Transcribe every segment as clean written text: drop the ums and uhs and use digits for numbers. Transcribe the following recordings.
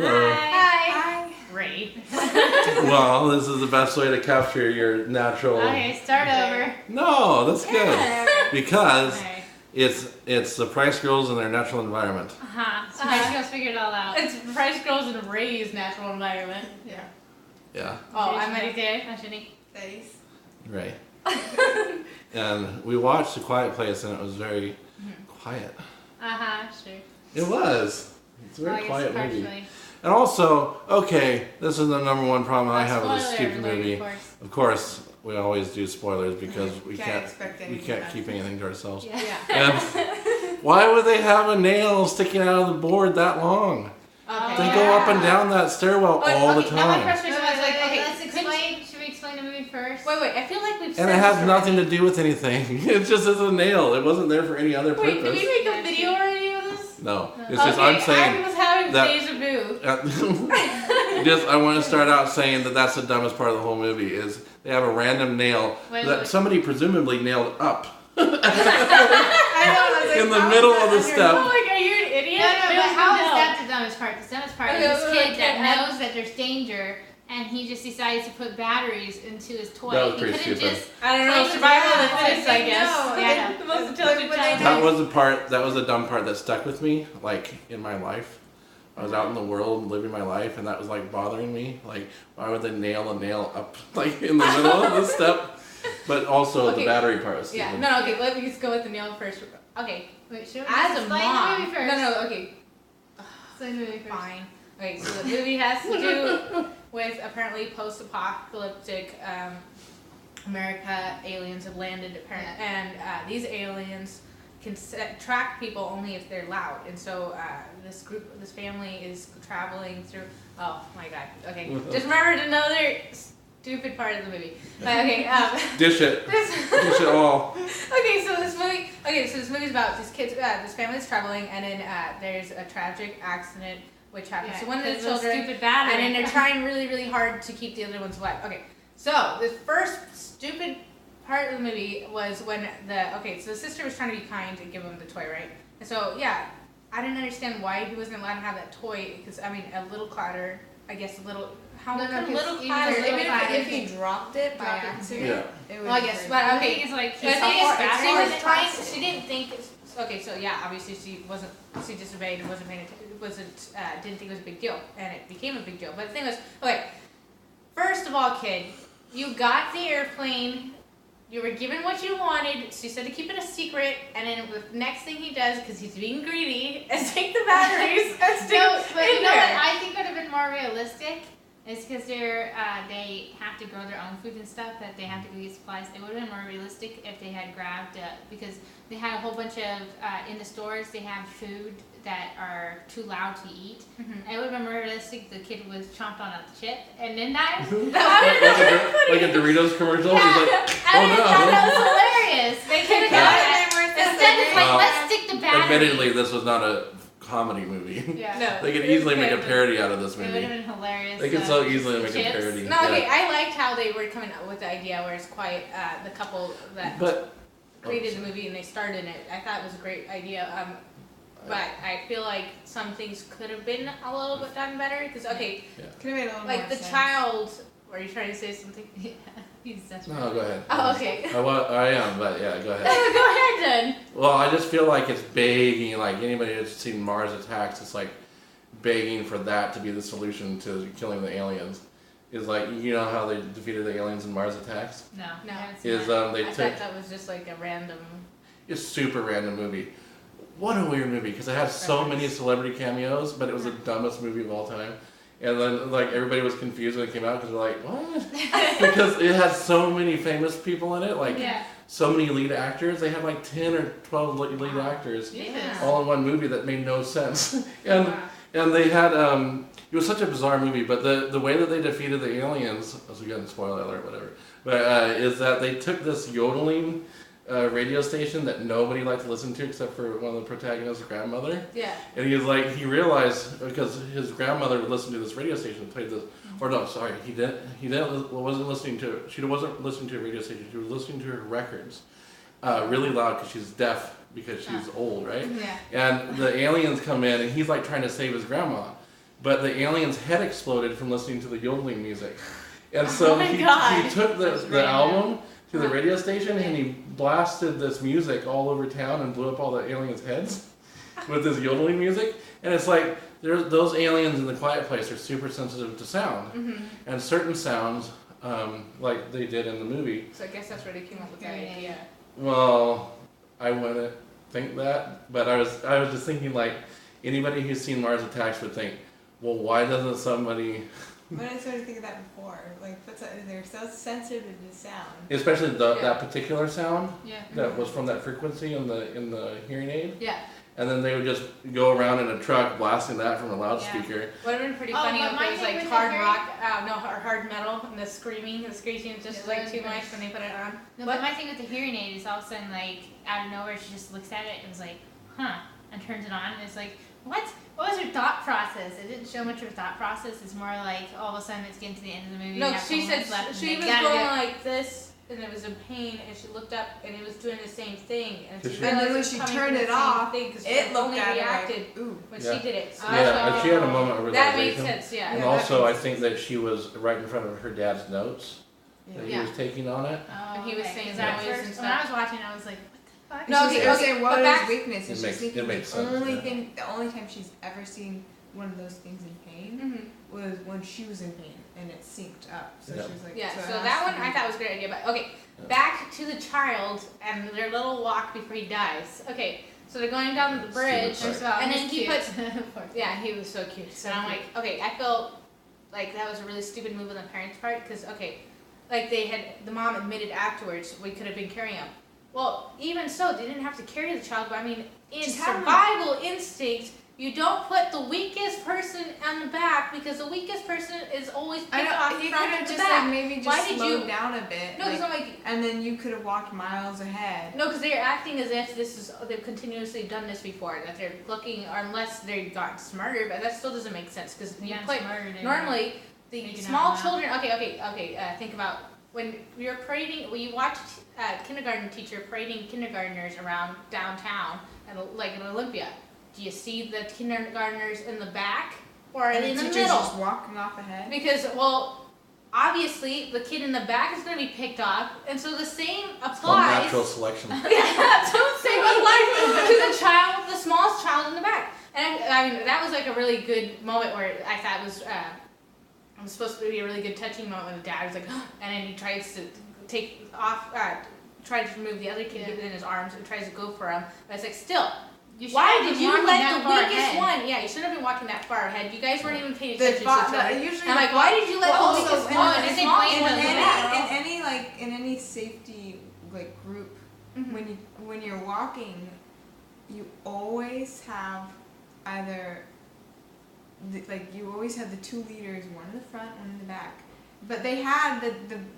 Hello. Hi. Great. Well, this is the best way to capture your natural. Okay, start over. No, that's good Yeah. because Okay. it's the Price Girls in their natural environment. So Price Girls figured it all out. It's Price Girls in Ray's natural environment. Yeah. Yeah, Oh, I'm ready ready. to Face. right. And we watched A Quiet Place, and it was very quiet. Sure. It was. It's a very quiet movie. Partially. And also, okay, this is the number one problem I have with this Spoiler stupid alert, movie. Of course. Of course, we always do spoilers because we Can't can't expect we anything can't less. keep anything to ourselves. Yeah. Yeah. And why would they have a nail sticking out of the board that long? Okay. They go up and down that stairwell all the okay, now my time. question is, Wait, okay, let's explain. Should we explain the movie first? Wait, I feel like we've And said it has this nothing already. to do with anything. It just is a nail. It wasn't there for any other Wait, did purpose. we make a video already of this? No, No. it's just I'm saying. I was having that- deja vu. Just I want to start out saying that that's the dumbest part of the whole movie is they have a random nail that somebody presumably nailed up I know. I was like, in the how middle is of the that step. under- Like, are you an idiot? No, but how is no. that the dumbest part? The dumbest part Okay, is this wait, kid that wait, knows that there's danger, and he just decides to put batteries into his toy. That was He pretty couldn't stupid. just. I don't know, Like, survival of the yeah, fittest, I guess. no. Yeah. The most intelligent But they child. That was the part. That was a dumb part that stuck with me, like in my life. I was out in the world living my life, and that was like bothering me. Like, why would they nail a nail up like in the middle of the step? But also Okay. the battery part was Yeah, stupid. no, okay, let me just go with the nail first. Okay, Wait, should we as a explain mom. the movie first? No, okay, Explain the movie first. fine. Okay, so the movie has to do with apparently post-apocalyptic America. Aliens have landed apparently, and these aliens can track people only if they're loud. And so this family is traveling through. Oh my God. Okay, just remember another stupid part of the movie. But okay. Dish it. Dish it all. Okay, so this movie. Okay, so this movie's about these kids. This family's traveling, and then there's a tragic accident which happens Yeah, to one of the 'cause children, stupid battery. and then they're trying really, really hard to keep the other ones alive. Okay, so the first stupid part of the movie was when so the sister was trying to be kind and give him the toy, right? And so yeah, I didn't understand why he wasn't allowed to have that toy because I mean a little clatter, I guess a little. How No, could a 'cause little even clatter? a little Even clatter- if he dropped it by Dropped it. accident. Yeah. Well, I guess, but The okay. thing is, like, The he's thing all is, batteries she in was it. trying. She didn't think. Okay, so yeah, obviously she disobeyed and wasn't paying attention. Didn't think it was a big deal, and it became a big deal. But the thing was, okay. First of all, kid, you got the airplane. You were given what you wanted. She said to keep it a secret, and then the next thing he does, because he's being greedy, is take the batteries and stick No, them but in you know what there. I think would have been more realistic is because they have to grow their own food and stuff, that they have to go get supplies. It would have been more realistic if they had grabbed, because they had a whole bunch of, in the stores, they have food that are too loud to eat. Mhm. It would have been more realistic the kid was chomped on a chip, and then that like a Doritos commercial. He's like, I oh would have thought that was no. hilarious. They could have Yeah. done that. Instead, it's like, Well, let's stick the battery. Admittedly, this was not a comedy movie. Yeah. No. They could easily make a parody out of this It would have movie. been hilarious. They could so just easily the make a chips. parody. No, okay, Yeah. I liked how they were coming up with the idea where it's quiet, the couple that But created the movie and they starred in it. I thought it was a great idea. But I feel like some things could have been a little bit done better. Because, okay, Could have made a little like more the sense. child, were you trying to say something? Yeah, he's such a no, go ahead. Oh, okay. I am, but yeah, go ahead. Go ahead then. Well, I just feel like it's begging, like anybody who's seen Mars Attacks, it's like begging for that to be the solution to killing the aliens. Is like, you know how they defeated the aliens in Mars Attacks? No, No. I haven't seen Is that. they I took thought that was just like a random. it's super random movie. What a weird movie because it had so many celebrity cameos, but it was the dumbest movie of all time. And then like everybody was confused when it came out because they're like, what? Because it had so many famous people in it, like Yeah. so many lead actors. They had like 10 or 12 lead actors. Yeah. All in one movie that made no sense. And they had it was such a bizarre movie, but the way that they defeated the aliens, as we got in spoiler alert, whatever, but is that they took this yodeling radio station that nobody liked to listen to except for one of the protagonist's grandmother, Yeah. and he realized because his grandmother would listen to this radio station and played this, or no, sorry, wasn't listening to it. She wasn't listening to a radio station. She was listening to her records, really loud because she's deaf because she's old, right? Yeah. And the aliens come in, and he's like trying to save his grandma, but the alien's head exploded from listening to the yodeling music. And so Oh my he God. took That's the random. album to the radio station and he blasted this music all over town and blew up all the aliens' heads with this yodeling music. And it's like, those aliens in the Quiet Place are super sensitive to sound. Mm-hmm. And certain sounds, like they did in the movie, So I guess that's where they came up with that Yeah. idea. well, I wouldn't think that, but I was just thinking like anybody who's seen Mars Attacks would think, well, why doesn't somebody, But I started thinking that before. Like, they're so sensitive to sound. especially Yeah. that particular sound Yeah. that was from that frequency in the hearing aid, Yeah. and then they would just go around in a truck blasting that from a loudspeaker. Would have been pretty Oh, funny but if my it was thing like with hard the hearing- rock, or hard metal, and the screeching is just Yeah, like that too was much nice. when they put it on. No, What? but my thing with the hearing aid is all of a sudden, like, out of nowhere, she just looks at it and is like, huh, and turns it on, and it's like, what? What was her thought process? It didn't show much of her thought process. It's more like, all of a sudden, it's getting to the end of the movie. No, you have she couple said minutes left, and she they was gotta going do it. like this, and it was in pain, and she looked up, and it was doing the same thing, and Did she she- And then realized when was she coming turned from the it same off, thing, 'cause it she looked only at reacted it like, ooh. when Yeah. she did it. So Oh, that's Yeah, why- she had a moment of That makes realization. sense, yeah. And Yeah, also, that I makes think that she was right in front of her dad's notes that he Yeah. was taking on it. Oh, And he was okay, saying 'cause at noise and first, when I stuff. was watching, I was like, what the fuck? No, And she okay, was okay, saying but what back- is weakness, and It she's makes- thinking it makes the sense, only yeah. thing, the only time she's ever seen one of those things in pain Mhm. was when she was in pain, and it synced up. So Yeah. she was like, Yeah, it so has that to one be- I thought was a great idea. But okay, Yeah. back to the child and their little walk before he dies. Okay, so they're going down the bridge, Stupid First of all, and it then was he cute. puts. Yeah, he was so cute. So So I'm cute. like, okay, I felt like that was a really stupid move on the parents' part because okay, like the mom admitted afterwards we could have been carrying him. Well, even so, they didn't have to carry the child. But I mean, in Just have him. survival instinct, you don't put the weakest person on the back because the weakest person is always I picked off know, he could front have to just back. like maybe Why just did slowed you- down a bit. No, like, because I'm like, and then you could have walked miles ahead. no, because they're acting as if they've continuously done this before, that they're looking, or unless they've gotten smarter, but that still doesn't make sense because you Yeah, play smarter than- normally the Making small out loud. children. Okay. Think about when you're parading. When you watch a kindergarten teacher parading kindergartners around downtown and like in Olympia. Do you see the kindergartners in the back or And in the the teacher's middle? just walking off ahead. Because, well, obviously the kid in the back is going to be picked off, and so the same It's called applies. natural selection. Yeah, that's what I'm saying. Applies to the child, the smallest child in the back. And I mean, that was like a really good moment where I thought it was supposed to be a really good touching moment when the dad was like, and then he tries to take off, tries to remove the other kid, Yeah. get it in his arms, and tries to go for him. But it's like, still. You should Why have did been you walking let that the far weakest ahead. one? Yeah, you shouldn't have been walking that far ahead. You guys weren't even paying The attention to each other. usually I'm like, why did you let Well, the also, weakest in one? any- And they small play in one in in the the back. in any safety like group, Mhm. when you're walking, you always have either you always have the two leaders, one in the front, one in the back. But they had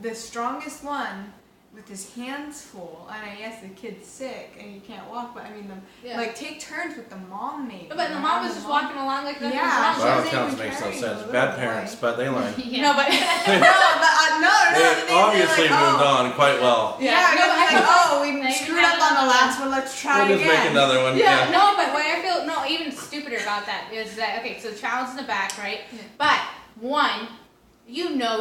the strongest one with his hands full, and I guess the kid's sick and you can't walk. But I mean, Yeah. like take turns with the mom maybe. But the mom was just walking along like nothing Yeah. was Wow, wrong. She it wasn't counts even makes no carrying the sense. little Bad boy. parents, but they learn. Yeah. No, but no, but They obviously moved on quite well. Yeah, Yeah, no, no, I like, feel oh, we They even screwed had up on the another last one. Let's try We'll just again. make another one. yeah, Yeah. no, but what I feel even stupider about that is that okay, so the child's in the back, right? Yeah. But one,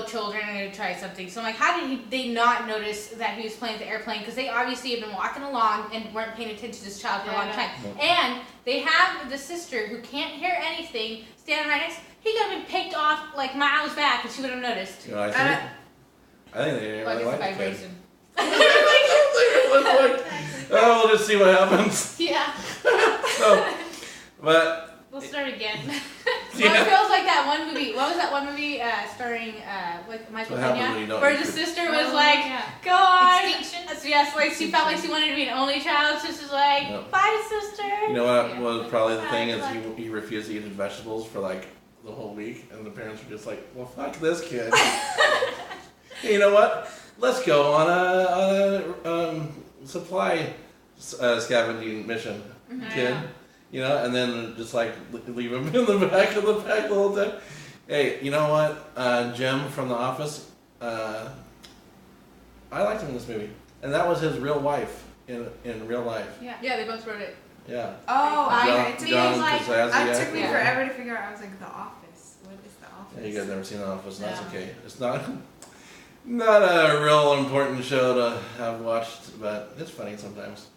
children are gonna try something. So I'm like, how did they not notice that he was playing with the airplane? Because they obviously have been walking along and weren't paying attention to this child for a long Yeah. time. Yeah. And they have the sister who can't hear anything standing right next. He could have been picked off like miles back, and she would have noticed. You know, I think they didn't Well, I really guess like the kid. vibration. Oh, we'll just see what happens. Yeah. So, but We'll start again. Well, it feels like that one movie. What was that one movie starring with Michael What happens when Pena, you don't where eat the food? sister was Oh, like, yeah. "Go on." Extinction. So yes, like she felt like she wanted to be an only child. So she's like, Yep. "Bye, sister." you know what Yeah. was probably the thing is Like- he refused to eat his vegetables for like the whole week, and the parents were just like, "Well, fuck this kid." Hey, you know what? Let's go on a supply scavenging mission, kid. Yeah. You know, and then just like leave him in the back of the pack the whole time. Hey, you know what? Jim from The Office, I liked him in this movie, and that was his real wife in real life. Yeah. Yeah, they both wrote it. Yeah. Oh, John- it took John me like Krasinski. it took me Yeah. forever to figure out. I was like, The Office. What is The Office? Yeah, you guys never seen The Office, and that's No. okay. It's not a real important show to have watched, but it's funny sometimes.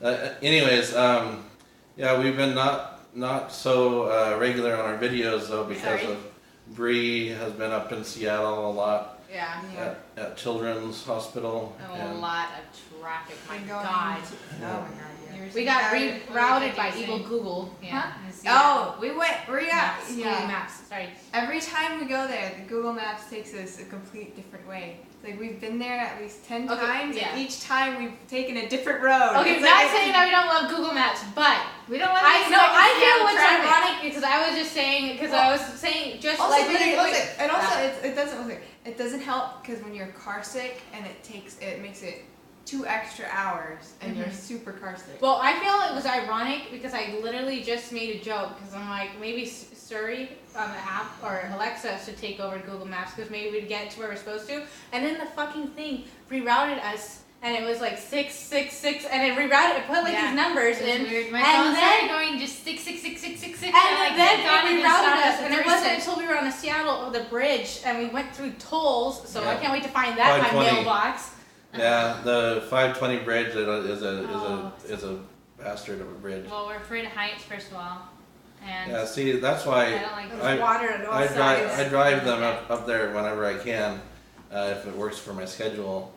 Anyways, yeah, we've been not so regular on our videos though because Sorry. of Bree has been up in Seattle a lot Yeah. Yeah. at Children's Hospital. A and- lot of traffic. My And going God. to- oh my god, yeah. We got What rerouted did by you evil say? Google. Yeah. Huh? and see Oh, we got, Maps. Google yeah. Maps. Sorry. Every time we go there, the Google Maps takes us a complete different way. It's like we've been there at least 10 Okay, times, yeah. and each time we've taken a different road. Okay, It's not like, saying that we don't love Google Maps, but We don't want I to know I feel Seattle what's traffic. ironic because I was just saying because I was saying just Also, like but literally- and also Yeah. it doesn't help because when you're car sick and it makes it 2 extra hours and you're Mhm. super car sick. Well, I feel it was ironic because I literally just made a joke because I'm like maybe Siri on the app or Alexa should take over Google Maps because maybe we'd get to where we're supposed to, and then the fucking thing rerouted us. And it was like 666, and it rerouted. It put like Yeah. these numbers It was in, weird. My and phone started then- going just 66666. and then God, it even rerouted stopped us. at And it 3 wasn't cents. until we were on the Seattle the bridge, and we went through tolls. So I Yeah. can't wait to find that in my 520. mailbox. Yeah, the 520 bridge Oh. is a bastard of a bridge. Well, we're afraid of heights, first of all. And Yeah, see, that's I why don't like There's I- water on all I sides. drive them up there whenever I can, if it works for my schedule,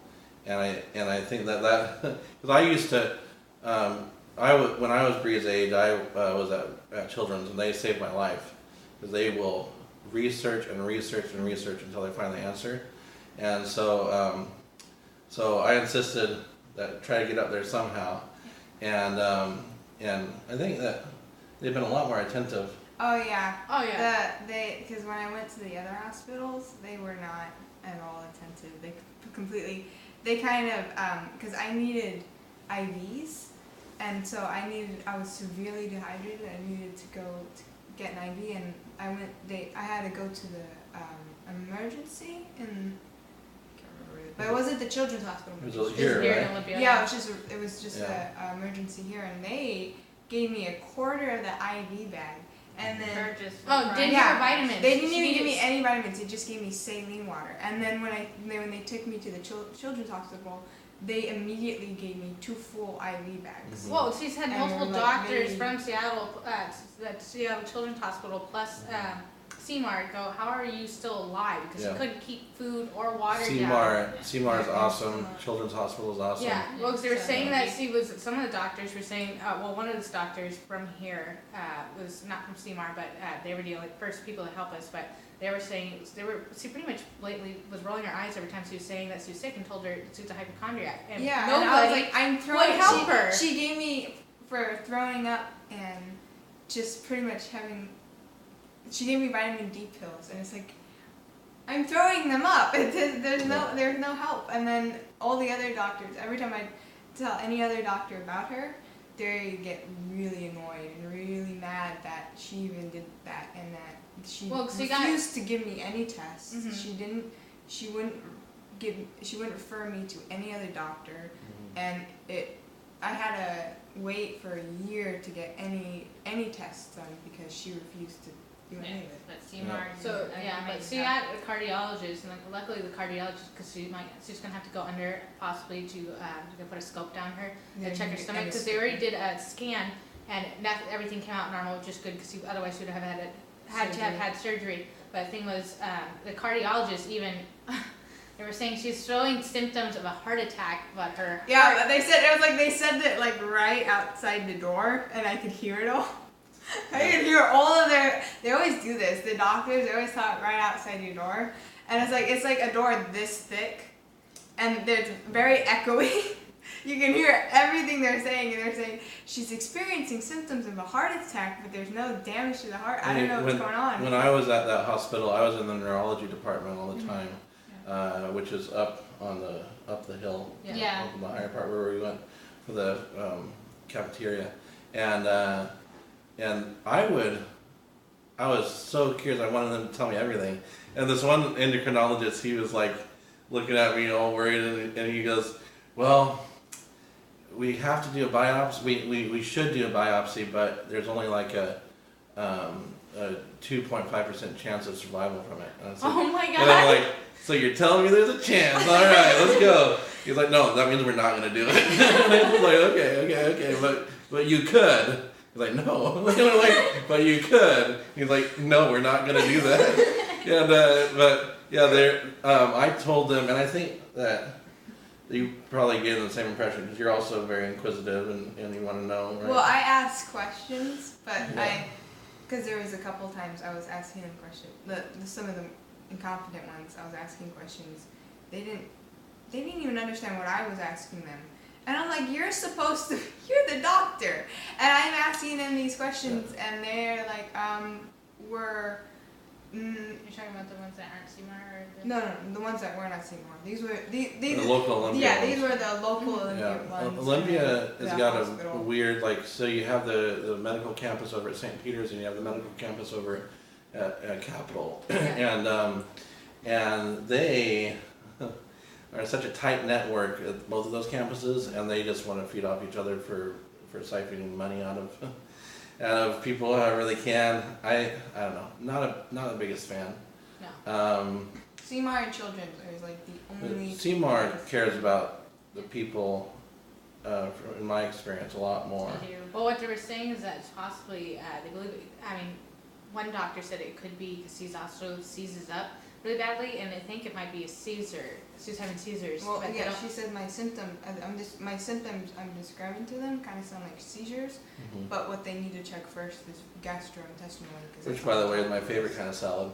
and I think that because I used to, when I was Bree's age, I was at Children's, and they saved my life because they will research and research and research until they find the answer, and so I insisted that try to get up there somehow, and I think that they've been a lot more attentive. Oh yeah. Oh yeah. Because when I went to the other hospitals, they were not at all attentive. They kind of, because I needed IVs, and so I was severely dehydrated. I needed to go to get an IV, and I had to go to the emergency in, I can't remember where, but it wasn't the children's hospital. It was Just here, here right? in Olympia. Yeah, it was just Yeah. the emergency here, and they gave me a quarter of the IV bag, and then Or just Oh, for didn't fun. give her vitamins. they didn't She even give needed- me any vitamins. They just gave me saline water. And then when they took me to the children's hospital, they immediately gave me 2 full IV bags. Mhm. Well, she's had And multiple we're like, doctors maybe- from Seattle, that Seattle Children's Hospital, plus CMAR go, how are you still alive? Because Yeah. you couldn't keep food or water down. Seymour is Yeah. awesome. Children's Hospital is awesome. Yeah, well, 'cause they were So- saying that some of the doctors were saying, well, one of those doctors from here was not from CMAR, but they were the first people to help us, but they were saying, she pretty much lately was rolling her eyes every time she was saying that she was sick and told her she was a hypochondriac. And Yeah, nobody, and I was like, I'm throwing. would help her. She gave me for throwing up and just pretty much having. She gave me vitamin D pills, and it's like, I'm throwing them up. There's no help. And then all the other doctors, every time I tell any other doctor about her, they get really annoyed and really mad that she even did that and that she Well, 'cause you got- refused to give me any tests. Mhm. She wouldn't refer me to any other doctor, and I had to wait for a year to get any tests done because she refused to do any of it. But Seymour. So yeah, but she had a cardiologist, and luckily the cardiologist, because she's gonna have to go under possibly to put a scope down her and check her stomach, because they already did a scan and everything came out normal, which is good because otherwise she would have had to have had surgery. But the thing was, the cardiologist even they were saying she's showing symptoms of a heart attack, but her Yeah, but they said they said it like right outside the door, and I could hear it all. I could hear all of their. They always do this. The doctors, they always talk right outside your door, and it's like a door this thick, and it's very echoey. You can hear everything they're saying, and they're saying she's experiencing symptoms of a heart attack, but there's no damage to the heart. I don't know what's going on. When I was at that hospital, I was in the neurology department all the time, which is up the hill, Yeah. up in the higher part where we went for the cafeteria, and I was so curious. I wanted them to tell me everything. And this one endocrinologist, he was like looking at me all worried, and he goes, "Well, we have to do a biopsy. We should do a biopsy, but there's only like a a 2.5% chance of survival from it. And I was like, Oh my and I'm god. like, so you're telling me there's a chance? All right, let's go. He's like, no, that means we're not gonna do it. And I was like, okay, but you could. He's like, no. And I'm like, but you could. He's like, no, we're not gonna do that. And but yeah, I told them, and I think that you probably gave them the same impression because you're also very inquisitive and you want to know, right? Well, I asked questions, but Yeah. because there was a couple times I was asking them questions. Some of the incompetent ones, I was asking questions. They didn't even understand what I was asking them. And I'm like, you're the doctor. And I'm asking them these questions, and they're like, You're talking about the ones that aren't Seymour or the... no, the ones that were not Seymour. These were these. The local Olympia Yeah, ones. these were the local Olympia Yeah, ones. Olympia and has the got hospital. a weird, like, so you have the medical campus over at St. Peter's and you have the medical campus over at Capitol. And they are such a tight network at both of those campuses, and they just want to feed off each other for siphoning money out of people however they can. I don't know, not the biggest fan. No. Seymour and Children's is like the only. Seymour cares about the people, in my experience, a lot more. They do. Well, what they were saying is that it's possibly, they believe, one doctor said it could be because he's also seizes up really badly, and I think it might be a seizure. She's having seizures. Well, but they yeah, don't- she said my symptoms I'm describing to them kind of sound like seizures, Mhm. but what they need to check first is gastrointestinal. Which, by the way, is my favorite kind of salad.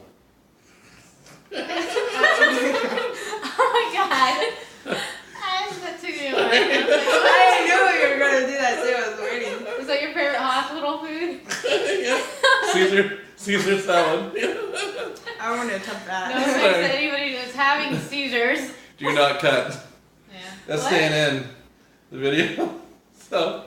Oh my god. I was about to do I knew you were gonna do that too. I was waiting. Is that your favorite hospital food? Yeah. Caesar salad. I want to attempt that. No offense to anybody that's having seizures. Do not cut. Yeah. That's What? staying in the video. So.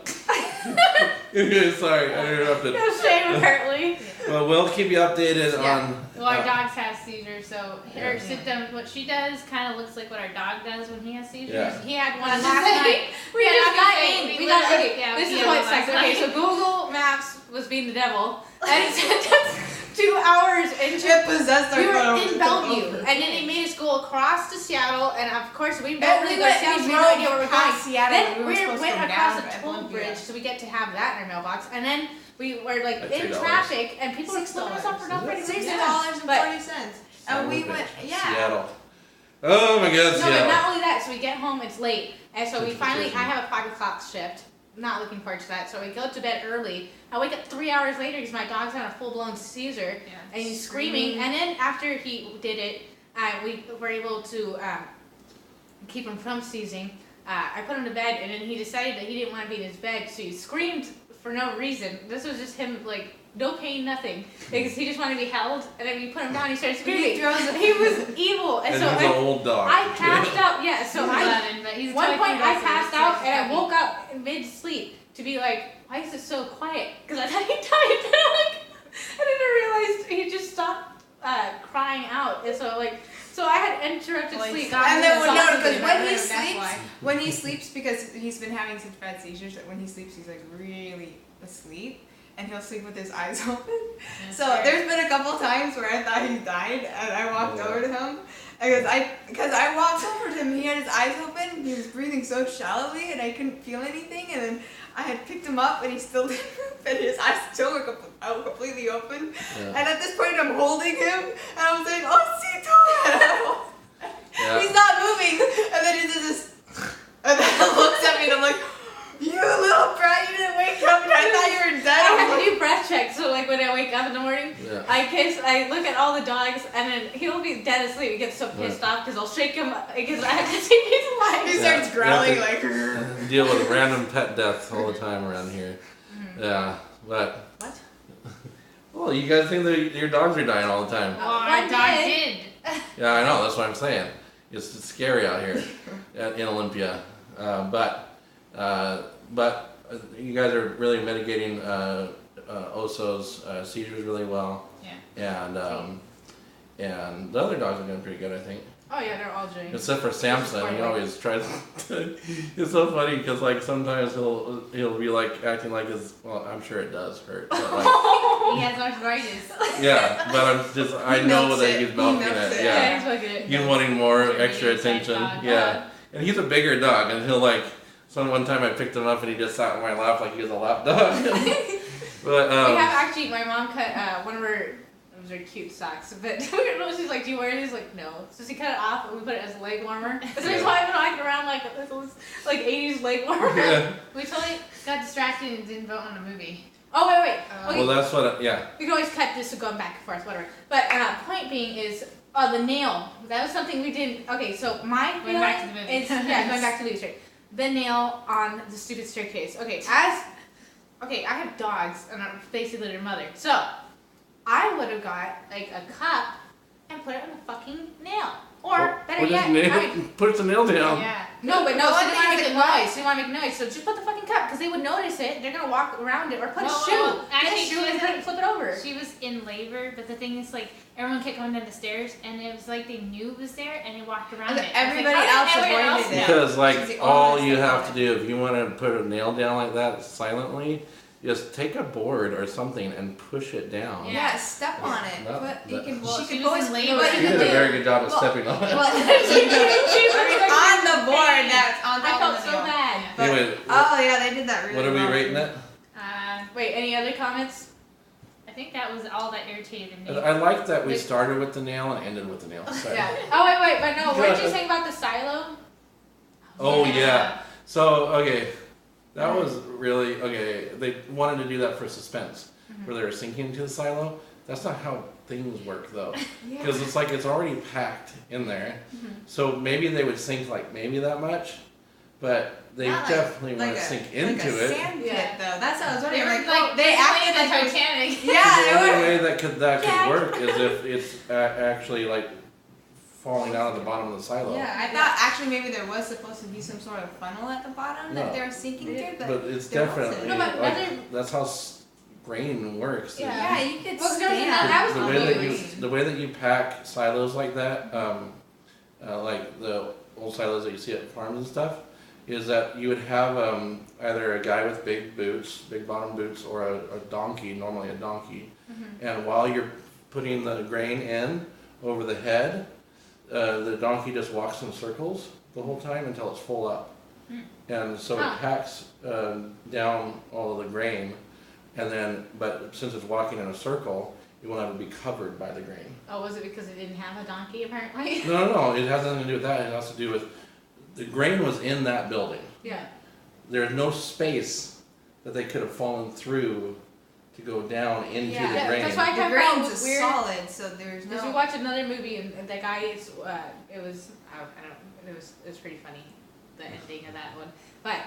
Sorry, I interrupted. No shame, apparently. Well, we'll keep you updated Yeah. on. Well, our dogs have seizures, so her Yeah. symptoms, what she does, kind of looks like what our dog does when he has seizures. Yeah. He had one Last last night. We Yeah, just I got was gonna in. say, We we got literally- okay. yeah, This we is had what it one sucks. last Okay, night. so Google Maps was being the devil, and it sent us 2 hours into. It possessed our We were phone. in Bellevue, and then it made us go across to Seattle, and of course we don't And really we go to went- Seattle, so we we had no idea drove where we're going. past Seattle, Then we were we supposed to went go across down a to toll Olympia. bridge, so we get to have that in our mailbox, and then we were like At in $3. traffic, and people were flipping us off for no $6. freaking reason. $6.40, and we went. Yeah. Seattle. Oh my God, No, but Seattle. not only that, so we get home, it's late. And so we finally, I Transportation. have a 5 o'clock shift. Not looking forward to that. So we go to bed early. I wake up 3 hours later because my dog's having a full blown seizure. Yeah. And he's screaming. And then after he did it, we were able to keep him from seizing. I put him to bed, and then he decided that he didn't want to be in his bed, so he screamed for no reason. This was just him, like, no pain, nothing. Because he just wanted to be held, and then we put him down, he started screaming. throws a- He was evil. And, And so he's an old dog. I passed out, yeah, so He's I 11, but he's a one toy point food I also, passed so out he's and I happy. woke up mid sleep to be like, why is it so quiet? Because I thought he died. And I'm like, and then I realized he just stopped crying out. And so I had interrupted Well, he sleep. stopped And then doing no, something because in when my he room, that's sleeps, why. when he sleeps, because he's been having such bad seizures that when he sleeps, he's like really asleep, and he'll sleep with his eyes open. That's So fair. there's been a couple times where I thought he died, and I walked Oh, wow. over to him because I walked over to him. He had his eyes open. He was breathing so shallowly, and I couldn't feel anything. And then I had picked him up, and he still didn't move, and his eyes still were completely open. Yeah. And at this point, I'm holding him, and I'm saying, "Oh, Sito!" Yeah. He's not moving, and then he does this, and then he looks at me, and I'm like, "You little brat, you didn't wake up, and I thought you were dead." I I'm have like, to do breath checks, so like when I wake up in the morning, Yeah. I look at all the dogs, and then he'll be dead asleep. He gets so pissed off because I'll shake him because I have to see if he's alive. He Yeah. starts growling You like. Deal with random pet deaths all the time around here. Yeah, but. What? Well, you guys think that your dogs are dying all the time. Well, our One dog day. did. Yeah, I know. That's what I'm saying. It's scary out here in Olympia. But you guys are really mitigating Oso's seizures really well, Yeah. and the other dogs are doing pretty good, I think. Oh yeah, they're all doing. Except for Samson, he always tries. It's so funny because like sometimes he'll be like acting like his. Well, I'm sure it does hurt. But, like, He has arthritis. Yeah, but I He know milks that it. he's He milking milks it. it. Yeah. he's fucking it. He's wanting more He's a extra medium-sized attention. dog. Yeah. And he's a bigger dog, and he'll like. So one time I picked him up, and he just sat in my lap like he was a lap dog. But We have actually, my mom cut one of her, those are cute socks, but she's like, do you wear these? Like, no. So she cut it off and we put it as a leg warmer. So Yeah. she's probably been walking around like this was like 80s leg warmer. yeah. We totally got distracted and didn't vote on the movie. Oh, wait. Oh. Well, that's what. Yeah. We can always cut this to going back and forth, whatever. But point being is, the nail. That was something we didn't. Okay, so my Going feeling back to the movie. is going back to the movie straight. The nail on the stupid staircase. Okay, I have dogs and I'm basically their mother. So I would have got like a cup and put it on the fucking nail. Or better just yet, nail, I mean, put the nail down. Yeah. no, but no, Well, so I they think want to it's make like noise. They want to make noise. So just put the fucking cup because they would notice it. They're gonna walk around it or put Well, a shoe. well, Get a actually, shoe she and was put in- it, flip it over. She was in labor, but the thing is, like, everyone kept going down the stairs, and it was like they knew it was there, and they walked around it. I was like, Everybody how did else everyone avoided else it. know? Because She's like the all only you one have that's to do if you want to put a nail down like that silently, just take a board or something and push it down. Yeah. Yeah, step on it. No, But no. you can. Well, she she could was always. in labor. What She you did could a do. very good job of Well, stepping on it. Well, on the board that's on I top felt of the so nail. bad. But- Anyway, Oh yeah, they did that really what are we well. rating it? Wait, any other comments? I think that was all that irritated me. I like that we started with the nail and ended with the nail. Sorry. Yeah. Oh wait, but no. What did you say about the silo? Oh yeah. So okay, that was really okay. They wanted to do that for suspense, where they were sinking into the silo. That's not how things work though, Yeah. because it's like it's already packed in there. So maybe they would sink like maybe that much, but they Not like- definitely want to sink into like a it. Sand pit Yeah. though. That's what I was They wondering. were Like, like, they acted the like it was- Titanic. Yeah, the they only were. way that could Yeah. work is if it's actually like falling out of the bottom of the silo. Yeah, I thought actually maybe there was supposed to be some sort of funnel at the bottom No. that they were sinking to, But it's there wasn't. definitely No, but like, other- that's how grain works. Yeah. yeah, you could Well, stand. that was the the way that movie. the way that you pack silos like that, like the old silos that you see at farms and stuff, is that you would have either a guy with big boots, big bottom boots, or a donkey, normally a donkey, and while you're putting the grain in over the head, the donkey just walks in circles the whole time until it's full up, and so Huh. it packs down all of the grain, and then but since it's walking in a circle, it will never be covered by the grain. Oh, was it because it didn't have a donkey apparently? No, it has nothing to do with that. It has to do with the grain was in that building. Yeah. There's no space that they could have fallen through to go down into Yeah, the grain. that's why I The kind of thought it grain's was is weird. solid, so there's Because no. we watched another movie and the guy is, it was, I don't, it was pretty funny, the ending of that one. But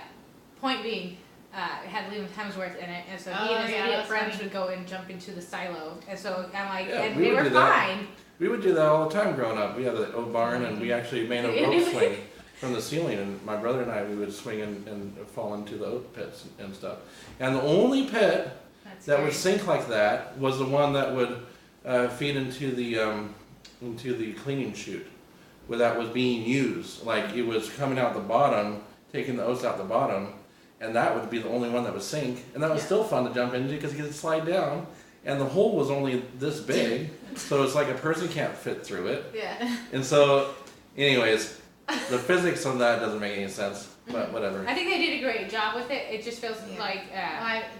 point being, it had Liam Hemsworth in it, and so he Oh, and his yeah, idiot that's friends funny. would go and jump into the silo, and so I'm like, Yeah, and we they would were do that. fine. We would do that all the time growing up. We had an old barn and we actually made a rope swing from the ceiling, and my brother and I, we would swing and fall into the oat pits and stuff. And the only pit That's that would scary. sink like that was the one that would feed into the cleaning chute, where that was being used. Like it was coming out the bottom, taking the oats out the bottom, and that would be the only one that would sink. And that was Yeah. still fun to jump into because you could slide down, and the hole was only this big, so it's like a person can't fit through it. Yeah. And so, anyways, the physics of that doesn't make any sense, but whatever. I think they did a great job with it. It just feels Yeah. like,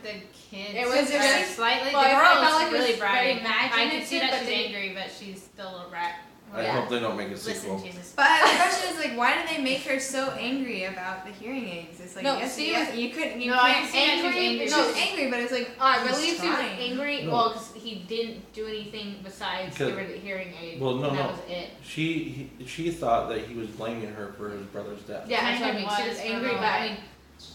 The kids. It was just- slightly. well, the I girl felt like is it was really very bratty. I can imaginative, see that but she's they- angry, but she's still a rat. I Yeah. hope they don't make a Listen, sequel. Jesus. But the question is like, why did they make her so angry about the hearing aids? It's like, No, yes, see, yes, you couldn't. You No, I can't. can see that she was angry, angry. She no, was angry, but it's like, I he's believe she was trying. angry, No. well, because he didn't do anything besides Because- give her the hearing aid. Well, no, and that no. was it. She thought that he was blaming her for his brother's death. Yeah, Kind that's what I of mean. She was was, angry, for a but while.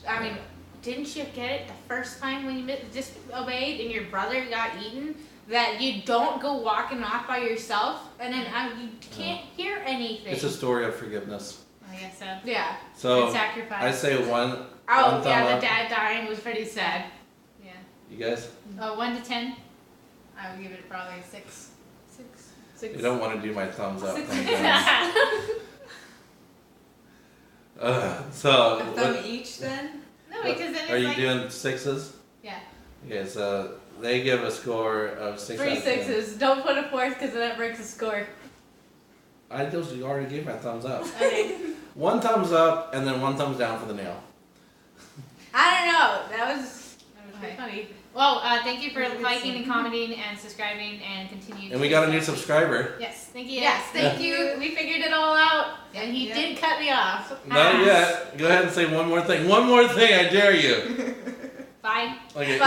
I mean, didn't you get it the first time when you disobeyed and your brother got eaten? That you don't go walking off by yourself, and then you can't hear anything. It's a story of forgiveness. I guess so. Yeah. So And sacrifice. I say one. Oh, One thumb yeah, up. the dad dying was pretty sad. Yeah. You guys, 1 to 10. I would give it probably a 6. 6. you don't want to do my thumbs up. Six. Thumbs down. So A thumb what, each then? No, because then it's are you like. doing sixes? Yeah. Okay, so They give a score of 6 out 3 of 10. sixes. Don't put a fourth because then it breaks the score. I just already gave my thumbs up. Okay. 1 thumbs up and then 1 thumbs down for the nail. I don't know. That was Okay. funny. Well, thank you for Really good liking and scene. commenting and subscribing and continue. And we got a new subscriber. Yes, thank you. Yes, thank you. We figured it all out, and he Yeah. did cut me off. Not yet. Go ahead and say one more thing. One more thing, I dare you. Bye. Okay.